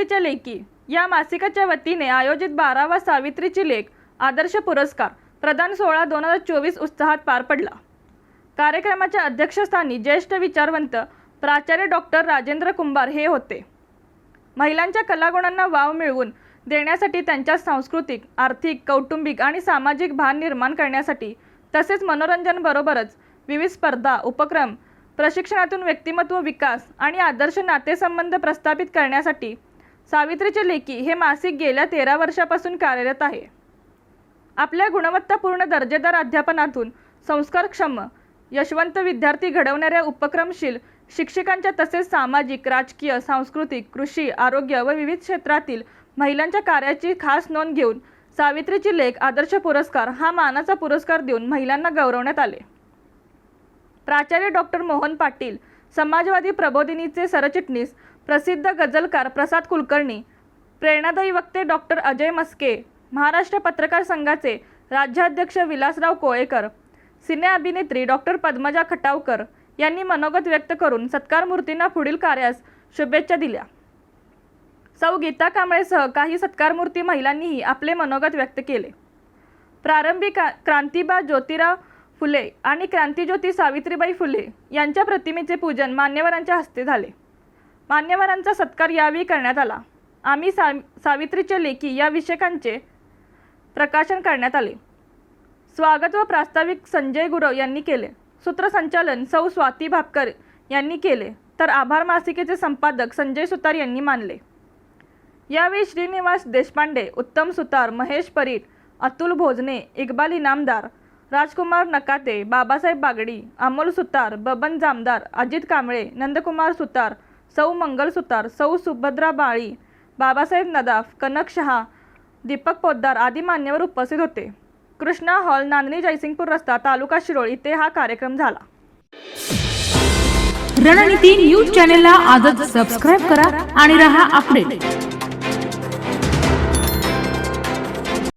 सावित्रीच्या लेकी या मासिकाच्या वतीने आयोजित 12वा सावित्रीची लेक आदर्श पुरस्कार प्रदान सोहळा 2024 उत्साहात पार पडला। कार्यक्रमाच्या अध्यक्षस्थानी ज्येष्ठ विचारवंत प्राचार्य डॉक्टर राजेंद्र कुंभार हे होते। महिलांच्या कलागुणांना वाव मिळवून देण्यासाठी त्यांच्या सांस्कृतिक, आर्थिक, कौटुंबिक आणि सामाजिक भान निर्माण करण्यासाठी तसेच मनोरंजनाबरोबरच विविध स्पर्धा, उपक्रम, प्रशिक्षणातून व्यक्तिमत्व विकास आणि आदर्श नातेसंबंध प्रस्थापित करण्यासाठी सावित्रीचे लेकी हे मासिक गेल्या 13 वर्षापासून कार्यरत आहे। आपल्या गुणवत्तापूर्ण दर्जेदार अध्यापनातून संस्कारक्षम यशवंत विद्यार्थी घडवणाऱ्या उपक्रमशील शिक्षकांच्या तसेच सामाजिक, राजकीय, सांस्कृतिक, कृषी, आरोग्य व विविध क्षेत्रातील महिलांच्या कार्याची खास नोंद घेऊन सावित्रीची लेक आदर्श पुरस्कार हा मानाचा पुरस्कार देऊन महिलांना गौरवण्यात आले। प्राचार्य डॉक्टर मोहन पाटील, समाजवादी प्रबोधिनीचे सरचिटणीस प्रसिद्ध गझलकार प्रसाद कुलकर्णी, प्रेरणादायी वक्ते डॉक्टर अजय मस्के, महाराष्ट्र पत्रकार संघाचे राज्याध्यक्ष विलासराव कोळेकर, सिने अभिनेत्री डॉक्टर पद्मजा खटावकर यांनी मनोगत व्यक्त करून सत्कार मूर्तींना पुढील कार्यास शुभेच्छा दिल्या। सौ गीता कांबळेसह काही सत्कारमूर्ती महिलांनीही आपले मनोगत व्यक्त केले। प्रारंभी क्रांतिबा ज्योतिराव फुले आणि क्रांतिज्योती सावित्रीबाई फुले यांच्या प्रतिमेचे पूजन मान्यवरांच्या हस्ते झाले। मान्यवरांचा सत्कार यावेळी करण्यात आला। आम्ही सावित्रीच्या लेकी या विषयकांचे प्रकाशन करण्यात आले। स्वागत व प्रास्ताविक संजय गुरव यांनी केले। सूत्रसंचालन सौ स्वाती भापकर यांनी केले, तर आभार मासिकेचे संपादक संजय सुतार यांनी मानले। यावेळी श्रीनिवास देशपांडे, उत्तम सुतार, महेश परीट, अतुल भोजने, इक्बाल इनामदार, राजकुमार नकाते, बाबासाहेब बागडी, अमोल सुतार, बबन जामदार, अजित कांबळे, नंदकुमार सुतार, सौ मंगल सुतार, सौ सुभद्रा बाळी, बाबासाहेब नदाफ, कनक शहा, दीपक पोद्दार आदी मान्यवर उपस्थित होते। कृष्णा हॉल, नांदणी जयसिंगपूर रस्ता, तालुका शिरोळ इथे हा कार्यक्रम झाला। रणनीती न्यूज चॅनेलला आजच सबस्क्राइब करा आणि रहा अपडेट।